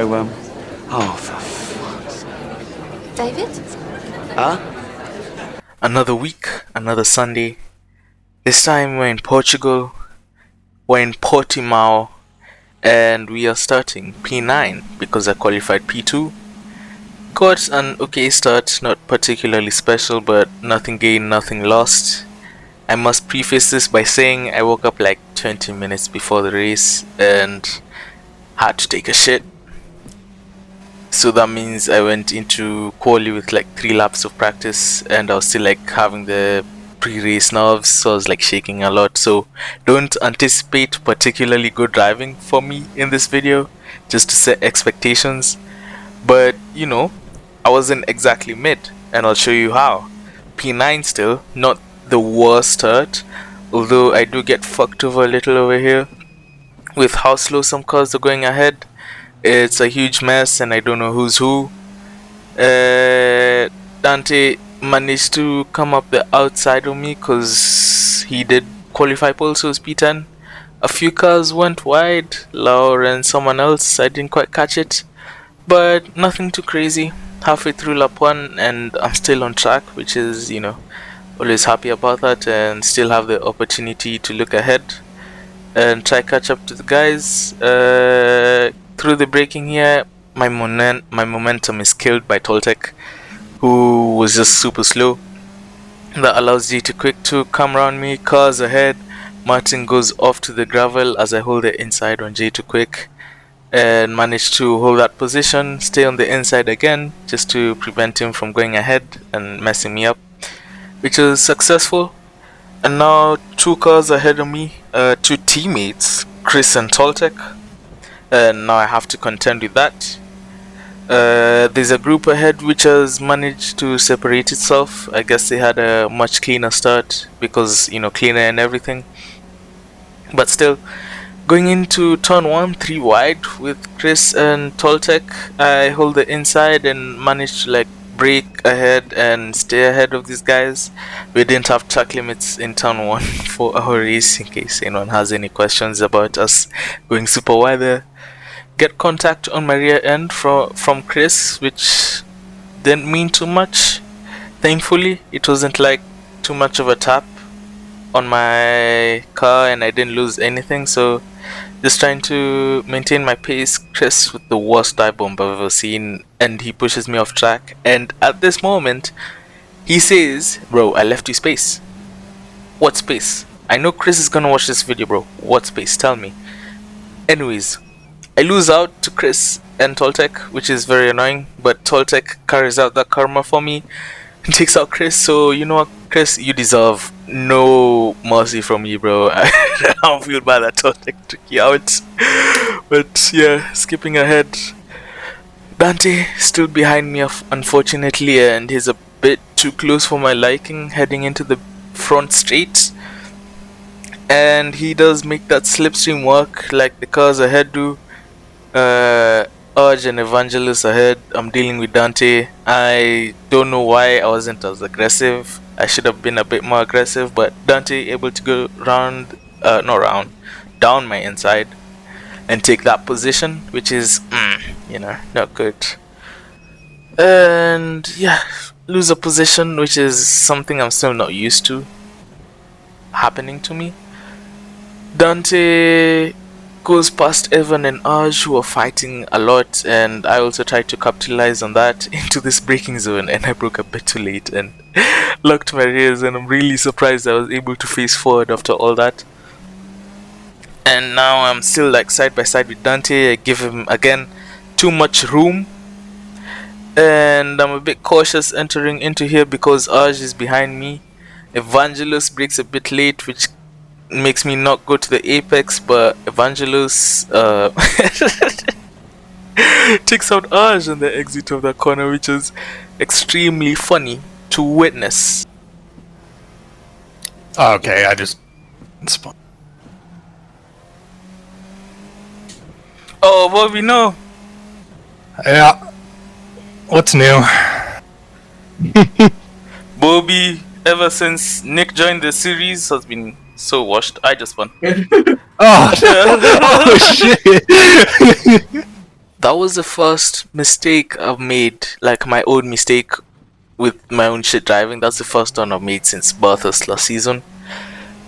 Oh, for fuck's sake. David? Huh? Another week, another Sunday. This time we're in Portugal. We're in Portimao. And we are starting P9 because I qualified P2. Got an okay start, not particularly special, but nothing gained, nothing lost. I must preface this by saying I woke up like 20 minutes before the race and had to take a shit. So that means I went into quali with like 3 laps of practice and I was still like having the pre-race nerves, so I was like shaking a lot. So don't anticipate particularly good driving for me in this video, just to set expectations. But you know, I wasn't exactly mid, and I'll show you how. P9 still, not the worst start, although I do get fucked over a little over here with how slow some cars are going ahead. It's a huge mess and I don't know who's who. Dante managed to come up the outside of me because he did qualify pole, so P10. A few cars went wide, Laura and someone else, I didn't quite catch it, but nothing too crazy. Halfway through lap 1 and I'm still on track, which is, you know, always happy about that, and still have the opportunity to look ahead and try catch up to the guys. Through the braking here, my momentum is killed by Toltec, who was just super slow. That allows J2 Quick to come around me, cars ahead. Martin goes off to the gravel as I hold the inside on J2 Quick and manage to hold that position, stay on the inside again just to prevent him from going ahead and messing me up, which was successful. And now 2 cars ahead of me, 2 teammates, Chris and Toltec, and now I have to contend with that. There's a group ahead which has managed to separate itself. I guess they had a much cleaner start because, you know, cleaner and everything. But still, going into turn 1, 3 wide with Chris and Toltec, I hold the inside and managed to like brake ahead and stay ahead of these guys. We didn't have track limits in turn 1 for our race, in case anyone has any questions about us going super wide there. Get contact on my rear end from Chris, which didn't mean too much. Thankfully, it wasn't like too much of a tap on my car and I didn't lose anything, so just trying to maintain my pace. Chris with the worst dive bomb I've ever seen, and he pushes me off track, and at this moment he says, "Bro, I left you space." What space? I know Chris is gonna watch this video, bro. What space? Tell me. Anyways, I lose out to Chris and Toltec, which is very annoying, but Toltec carries out that karma for me and takes out Chris. So you know what, Chris, you deserve no mercy from me, bro. I don't feel bad that Toltec took you out. But yeah, skipping ahead, Dante still behind me, unfortunately, and he's a bit too close for my liking heading into the front straight. And he does make that slipstream work like the cars ahead do. Urge and Evangelist ahead. I'm dealing with Dante. I don't know why I wasn't as aggressive. I should have been a bit more aggressive, but Dante able to go down my inside and take that position, which is, you know, not good. And yeah, lose a position, which is something I'm still not used to happening to me. Dante goes past Evan and Aj, who are fighting a lot, and I also tried to capitalize on that into this braking zone, and I broke a bit too late and locked my rears, and I'm really surprised I was able to face forward after all that. And now I'm still like side by side with Dante. I give him again too much room, and I'm a bit cautious entering into here because Aj is behind me. Evangelist breaks a bit late, which makes me not go to the apex, but Evangelist takes out Aj on the exit of the corner, which is extremely funny to witness. Okay, I just... Oh, what we know? Yeah. What's new? Bobby, ever since Nick joined the series, has been so washed. I just won. Oh, oh shit! That was the first mistake I've made, like my own mistake with my own shit driving. That's the first one I've made since Bathurst last season.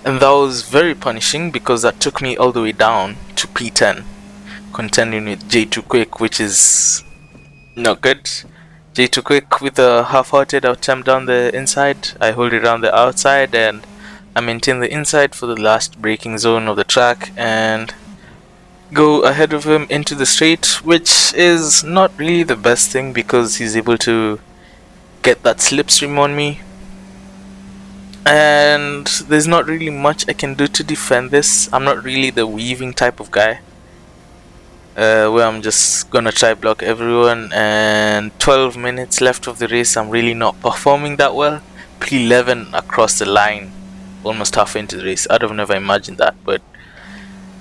And that was very punishing because that took me all the way down to P10, contending with J2 Quick, which is not good. J2 Quick with a half-hearted attempt down the inside. I hold it on the outside and I maintain the inside for the last braking zone of the track and go ahead of him into the straight, which is not really the best thing because he's able to get that slipstream on me. And there's not really much I can do to defend this. I'm not really the weaving type of guy. Where I'm just gonna try block everyone, and 12 minutes left of the race. I'm really not performing that well. P11 across the line, almost halfway into the race. I'd have never imagined that, but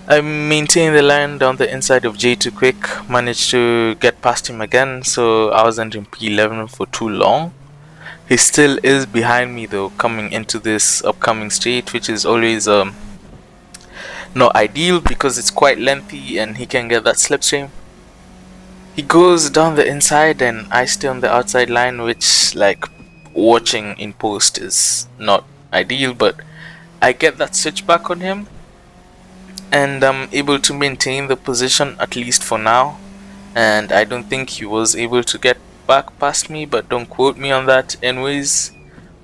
I maintained the line down the inside of J2 Quick. Managed to get past him again, so I wasn't in P11 for too long. He still is behind me though, coming into this upcoming straight, which is always not ideal because it's quite lengthy and he can get that slipstream. He goes down the inside and I stay on the outside line, which, like, watching in post is not ideal, but I get that switch back on him and I'm able to maintain the position at least for now. And I don't think he was able to get back past me, but don't quote me on that. Anyways,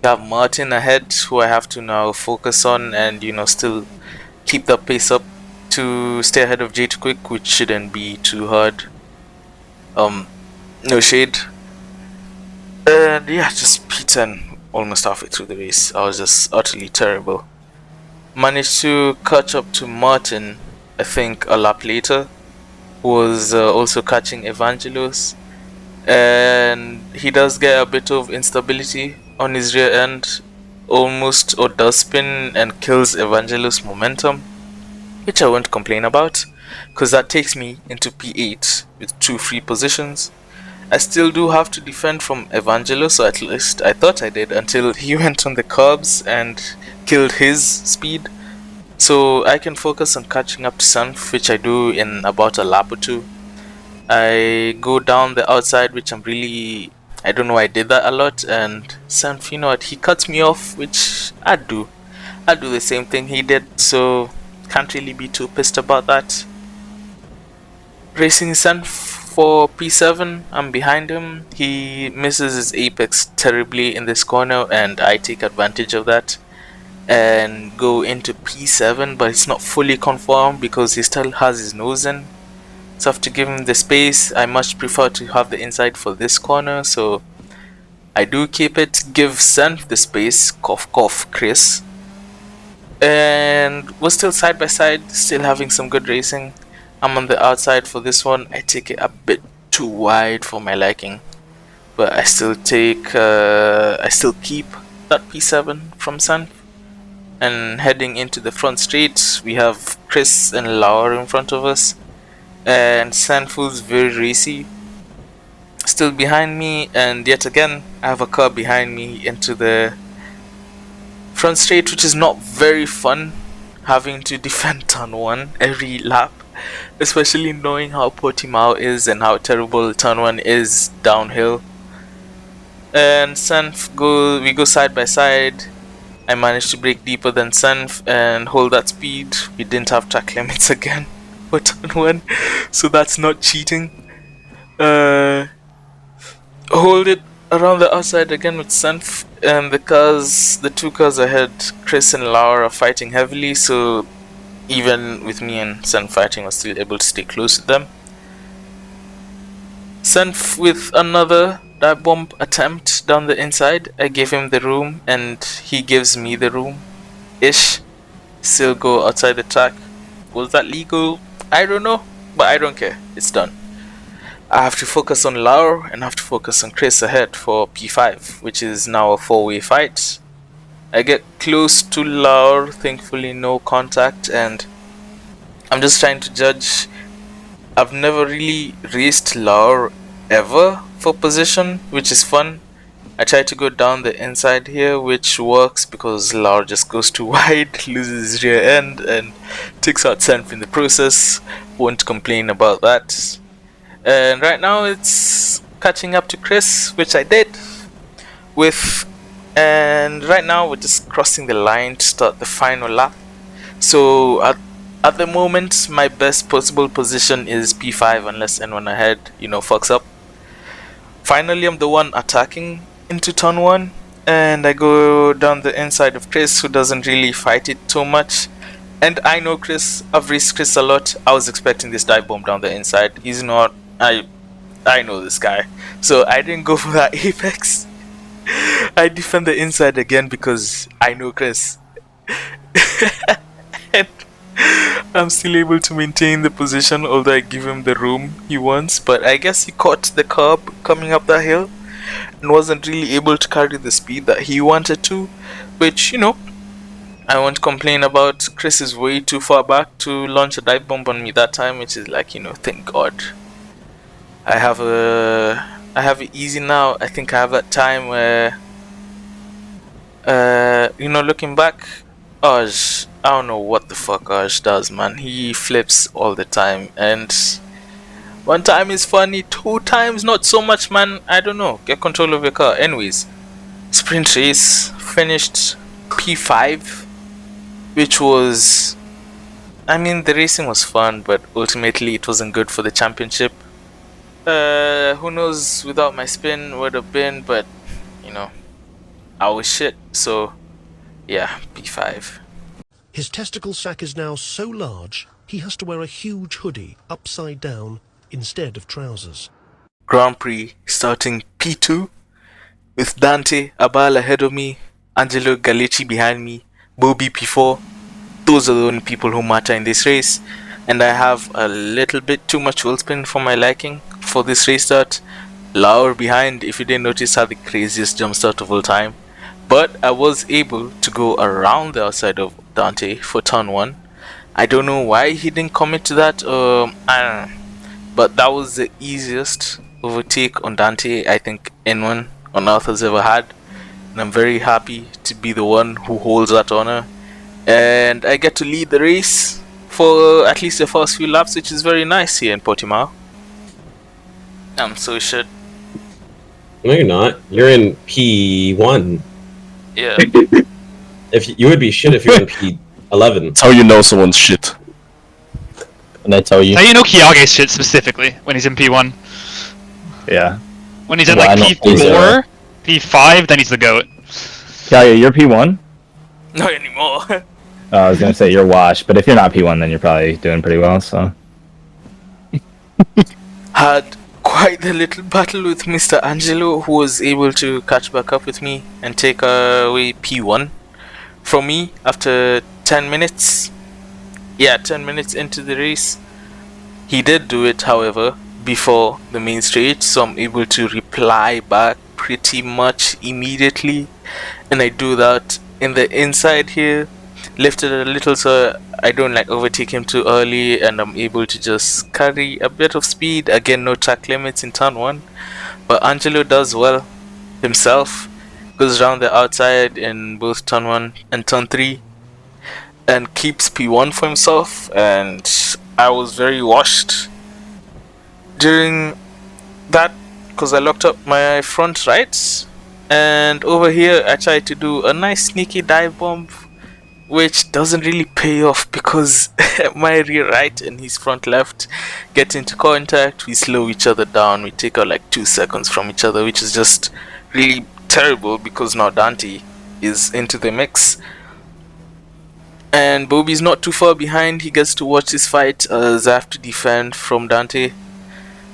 we have Martin ahead, who I have to now focus on and, you know, still keep the pace up to stay ahead of J2 Quick, which shouldn't be too hard. No shade. And yeah, just P10 almost halfway through the race. I was just utterly terrible. Managed to catch up to Martin, I think a lap later, who was also catching Evangelos. And he does get a bit of instability on his rear end, almost or does spin and kills Evangelos' momentum, which I won't complain about because that takes me into P8 with 2 free positions. I still do have to defend from Evangelos, or at least I thought I did, until he went on the curbs and killed his speed. So I can focus on catching up to Sanf, which I do in about a lap or two. I go down the outside, which I don't know why I did that a lot, and Sanf, you know what, he cuts me off, which I'd do the same thing he did, so can't really be too pissed about that. Racing Sanf for P7, I'm behind him. He misses his apex terribly in this corner and I take advantage of that and go into P7, but it's not fully confirmed because he still has his nose in. So I have to give him the space. I much prefer to have the inside for this corner, so I do keep it. Give Sanf the space, cough cough Chris. And we're still side by side, still having some good racing. I'm on the outside for this one. I take it a bit too wide for my liking, but I still keep that P7 from Sanf. And heading into the front straight, we have Chris and Laura in front of us. And Sanfu's very racy, still behind me, and yet again I have a car behind me into the front straight, which is not very fun, having to defend turn 1 every lap, especially knowing how Portimao is and how terrible turn 1 is downhill. And we go side by side. I managed to brake deeper than Sanf and hold that speed. We didn't have track limits again for turn 1, so that's not cheating. Hold it around the outside again with Sanf, and the 2 cars ahead, Chris and Laura, are fighting heavily, so even with me and Sanf fighting, I was still able to stay close to them. Sanf with another dive bomb attempt down the inside. I gave him the room and he gives me the room ish. Still go outside the track. Was that legal? I don't know, but I don't care. It's done. I have to focus on Laura and I have to focus on Chris ahead for P5, which is now a 4-way fight. I get close to Laura, thankfully no contact, and I'm just trying to judge. I've never really raced Laura ever for position, which is fun. I try to go down the inside here, which works because Laura just goes too wide, loses his rear end, and takes out Sanf in the process. Won't complain about that. And right now it's catching up to Chris, which I did with. And right now we're just crossing the line to start the final lap. So at the moment, my best possible position is P5 unless anyone ahead, fucks up. Finally, I'm the one attacking into turn 1, and I go down the inside of Chris, who doesn't really fight it too much. And I know Chris, I've raced Chris a lot. I was expecting this dive bomb down the inside. He's not. I know this guy, so I didn't go for that apex. I defend the inside again because I know Chris. And I'm still able to maintain the position, although I give him the room he wants. But I guess he caught the curb coming up that hill and wasn't really able to carry the speed that he wanted to, which, I won't complain about. Chris is way too far back to launch a dive bomb on me that time, which is like, thank God. I have it easy now. I think I have that time where, looking back, Aj, I don't know what the fuck Aj does, man. He flips all the time, and one time is funny, 2 times not so much, man. I don't know. Get control of your car. Anyways, sprint race finished P5, which was, the racing was fun, but ultimately it wasn't good for the championship. Who knows, without my spin would have been, but I was shit, so yeah, P5. His testicle sack is now so large, he has to wear a huge hoodie upside down instead of trousers. Grand Prix starting P2 with Dante Abal ahead of me, Angelo Gallecci behind me, Bobby P4. Those are the only people who matter in this race, and I have a little bit too much wheel spin for my liking for this race start. Laur behind, if you didn't notice, had the craziest jump start of all time. But I was able to go around the outside of Dante for turn 1. I don't know why he didn't commit to that. I don't know. But that was the easiest overtake on Dante I think anyone on Earth has ever had. And I'm very happy to be the one who holds that honor. And I get to lead the race for at least the first few laps, which is very nice here in Portimao. I'm so shit. No, you're not. You're in P1. Yeah. If you would be shit if you're in P11. That's how you know someone's shit. And I tell you. Now you know Kiyage's shit specifically when he's in P1. Yeah. When he's in Well, like P4, P5, then he's the GOAT. Kaya, you're P1? Not anymore. I was gonna say you're washed, but if you're not P1, then you're probably doing pretty well. So. Had quite the little battle with Mr. Angelo, who was able to catch back up with me and take away P1 from me after 10 minutes. Yeah, 10 minutes into the race. He did do it, however, before the main stage, so I'm able to reply back pretty much immediately. And I do that in the inside here, lifted a little so I don't overtake him too early, and I'm able to just carry a bit of speed. Again, no track limits in turn 1, but Angelo does well himself, goes around the outside in both turn 1 and turn 3 and keeps P1 for himself. And I was very washed during that because I locked up my front rights, and over here I tried to do a nice sneaky dive bomb, which doesn't really pay off because my rear right and his front left get into contact. We slow each other down. We take out 2 seconds from each other, which is just really terrible because now Dante is into the mix. And Bobby's not too far behind. He gets to watch this fight as I have to defend from Dante,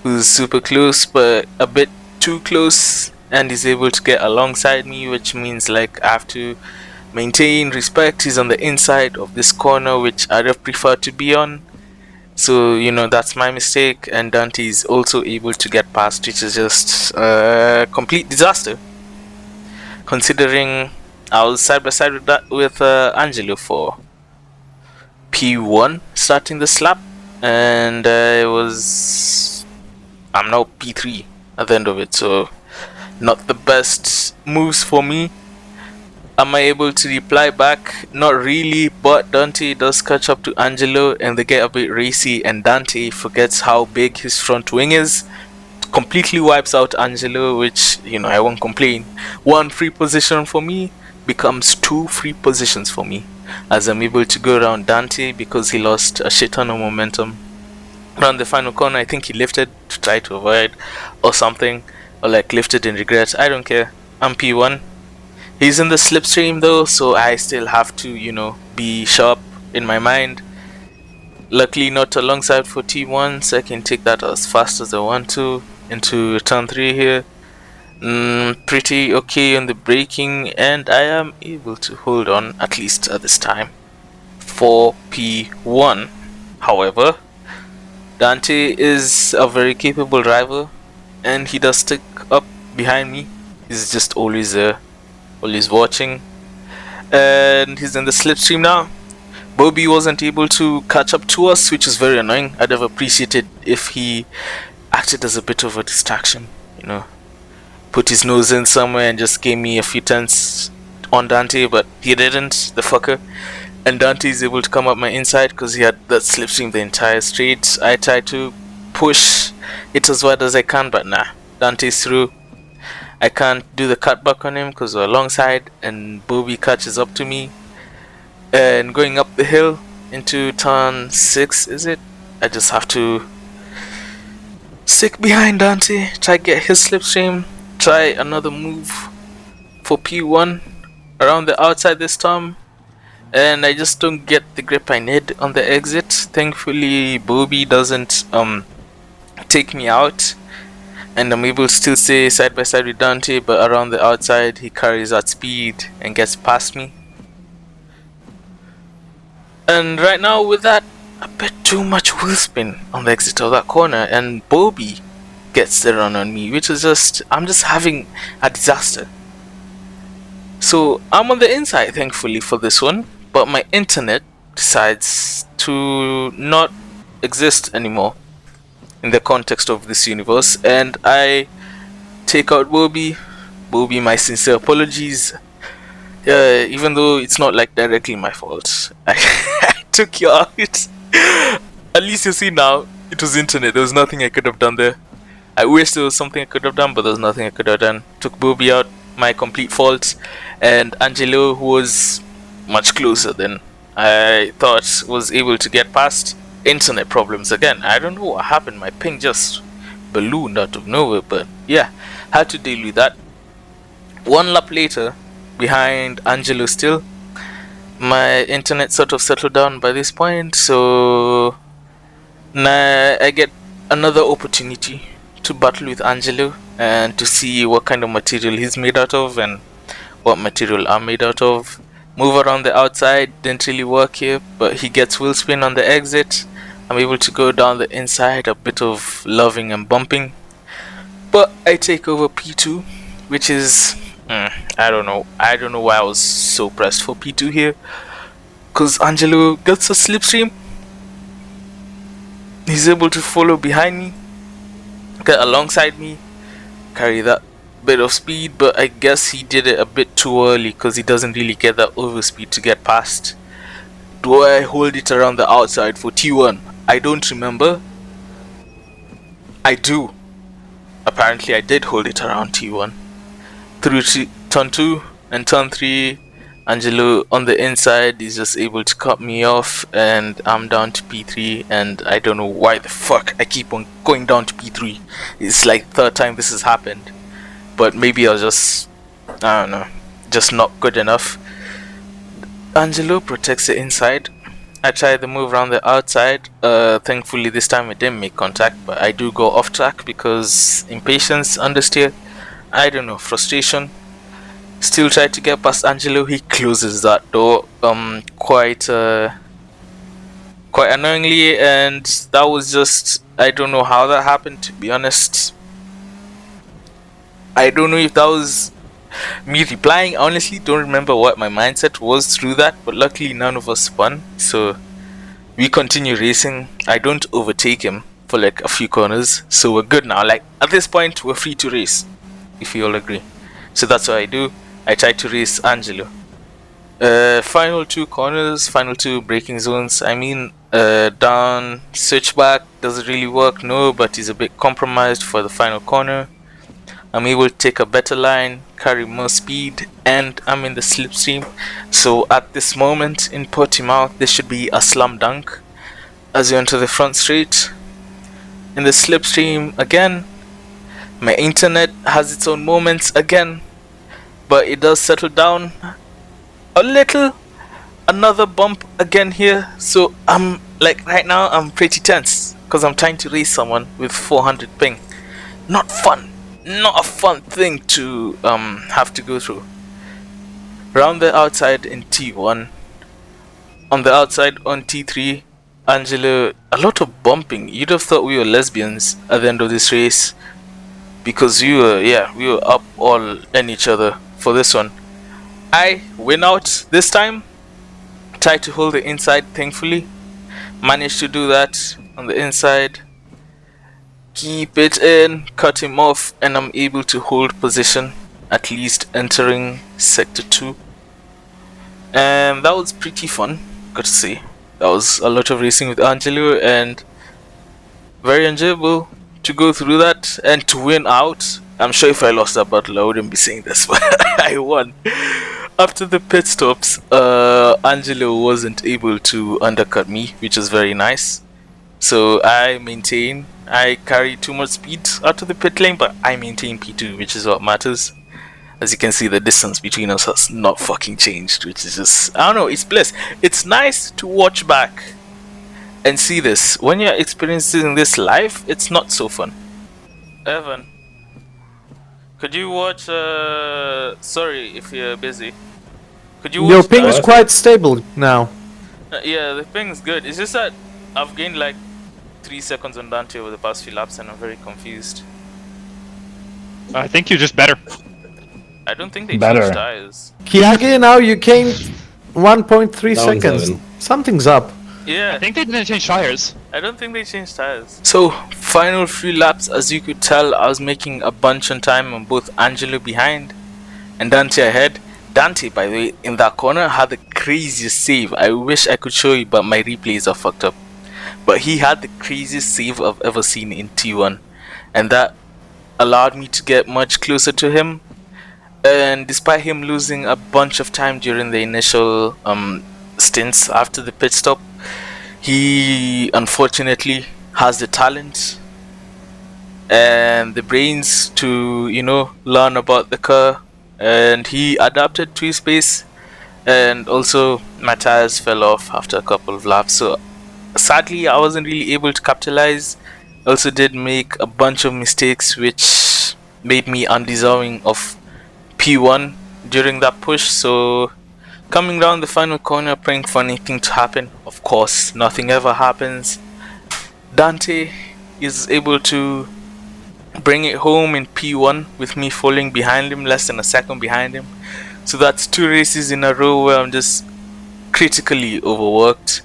who's super close but a bit too close, and he's able to get alongside me, which means I have to maintain respect. He's on the inside of this corner, which I'd have preferred to be on. So, that's my mistake. And Dante is also able to get past, which is just a complete disaster. Considering I was side by side with Angelo for P1 starting the slap. And I'm now P3 at the end of it. So, not the best moves for me. Am I able to reply back? Not really, but Dante does catch up to Angelo and they get a bit racy, and Dante forgets how big his front wing is, completely wipes out Angelo, which, I won't complain. 1 free position for me becomes 2 free positions for me, as I'm able to go around Dante because he lost a shit ton of momentum. Around the final corner, I think he lifted to try to avoid or something, or like lifted in regret. I don't care. I'm P1. He's in the slipstream though, so I still have to, be sharp in my mind. Luckily not alongside for T1, so I can take that as fast as I want to into turn 3 here. Pretty okay on the braking, and I am able to hold on, at least at this time, for P1. However, Dante is a very capable driver, and he does stick up behind me. He's just always there, always watching, and he's in the slipstream now. Bobby wasn't able to catch up to us, which is very annoying. I'd have appreciated if he acted as a bit of a distraction, put his nose in somewhere and just gave me a few tenths on Dante, but he didn't, the fucker. And Dante is able to come up my inside because he had that slipstream the entire straight. I tried to push it as wide as I can, but nah, Dante's through. I can't do the cutback on him because we're alongside, and Bobby catches up to me. And going up the hill into turn 6, is it? I just have to stick behind Dante, try get his slipstream, try another move for P1 around the outside this time, and I just don't get the grip I need on the exit. Thankfully Bobby doesn't take me out, and I'm able to still stay side by side with Dante, but around the outside he carries at speed and gets past me. And right now with that, a bit too much wheel spin on the exit of that corner, and Bobby gets the run on me, which is I'm just having a disaster. So I'm on the inside thankfully for this one, but my internet decides to not exist anymore in the context of this universe, and I take out Bobby. Bobby, my sincere apologies. Even though it's not like directly my fault, I took you out. At least you see now, it was internet. There was nothing I could have done there. I wish there was something I could have done, but there's nothing I could have done. Took Bobby out, my complete fault. And Angelo, who was much closer than I thought, was able to get past. Internet problems again. I don't know what happened. My ping just ballooned out of nowhere, but yeah, had to deal with that. 1 lap later, behind Angelo still. My internet sort of settled down by this point, so now I get another opportunity to battle with Angelo and to see what kind of material he's made out of and what material I'm made out of. Move around the outside, didn't really work here, but he gets wheel spin on the exit. I'm able to go down the inside, a bit of loving and bumping, but I take over P2, which is I don't know why I was so pressed for P2 here, because Angelo gets a slipstream. He's able to follow behind me, get alongside me, carry that bit of speed, but I guess he did it a bit too early because he doesn't really get that overspeed to get past. Do I hold it around the outside for T1? I don't remember. I do. Apparently I did hold it around T1. Through turn 2 and turn 3, Angelo on the inside is just able to cut me off, and I'm down to P3, and I don't know why the fuck I keep on going down to P3. It's like the 3rd time this has happened, but maybe I was just, I don't know, just not good enough. Angelo protects the inside. I try the move around the outside. Thankfully this time it didn't make contact, but I do go off track because impatience, understeer, I don't know, frustration. Still try to get past Angelo. He closes that door quite annoyingly, and that was just, I don't know how that happened, to be honest. I don't know if that was me replying. I honestly don't remember what my mindset was through that, but luckily none of us spun, so we continue racing. I don't overtake him for like a few corners, so we're good now. Like at this point we're free to race, if you all agree. So that's what I do. I try to race Angelo. Final two corners, final two braking zones. I mean, down switchback, does it really work? No, but he's a bit compromised for the final corner. I'm able to take a better line, carry more speed, and I'm in the slipstream. So at this moment in Portimao, this should be a slam dunk as you enter the front straight. In the slipstream again, my internet has its own moments again, but it does settle down a little. Another bump again here, so I'm like right now I'm pretty tense because I'm trying to race someone with 400 ping. Not fun, not a fun thing to have to go through. Round the outside in T1, on the outside on T3, Angelo, a lot of bumping. You'd have thought we were lesbians at the end of this race because we were up all in each other for this one. I win out this time. Try to hold the inside, thankfully. Managed to do that on the inside. Keep it in, cut him off, and I'm able to hold position, at least entering sector 2. And that was pretty fun, got to say. That was a lot of racing with Angelo and very enjoyable to go through that and to win out. I'm sure if I lost that battle I wouldn't be saying this, but I won. After the pit stops, Angelo wasn't able to undercut me, which is very nice. So I carry too much speed out of the pit lane, but I maintain P2, which is what matters. As you can see, the distance between us has not fucking changed, which is just, I don't know, it's bliss. It's nice to watch back and see this. When you're experiencing this live, it's not so fun. Evan, could you watch, sorry if you're busy. Could you watch Your ping is that? quite stable now. Yeah, the ping is good. It's just that I've gained like 3 seconds on Dante over the past few laps and I'm very confused. I think you're just better. I don't think they Better. changed tires. Kiage, now you gained 1.3 That one's seconds. Evan. Something's up. Yeah, I think they didn't change tires. I don't think they changed tires. So, final 3 laps, as you could tell, I was making a bunch on time on both Angelo behind and Dante ahead. Dante, by the way, in that corner had the craziest save. I wish I could show you, but my replays are fucked up. But he had the craziest save I've ever seen in T1. And that allowed me to get much closer to him. And despite him losing a bunch of time during the initial stints after the pit stop, he unfortunately has the talent and the brains to, you know, learn about the car, and he adapted to his pace. And also my tires fell off after a couple of laps, so sadly I wasn't really able to capitalize. Also did make a bunch of mistakes which made me undeserving of P1 during that push. So coming down the final corner, praying for anything to happen. Of course, nothing ever happens. Dante is able to bring it home in P1 with me falling behind him, less than a second behind him. So that's 2 races in a row where I'm just critically overworked.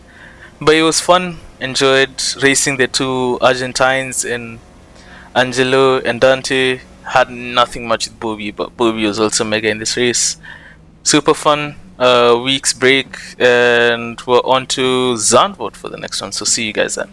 But it was fun. Enjoyed racing the 2 Argentines in Angelo and Dante. Had nothing much with Bobby, but Bobby was also mega in this race. Super fun. Week's break, and we're on to Zandvoort for the next one. So see you guys then.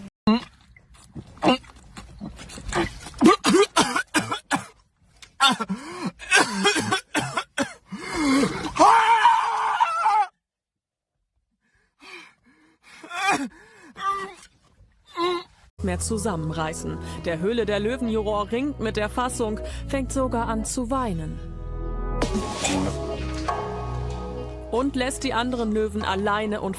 Mehr zusammenreißen. Der Höhle der Löwen-Juror ringt mit der Fassung, fängt sogar an zu weinen. Und lässt die anderen Löwen alleine und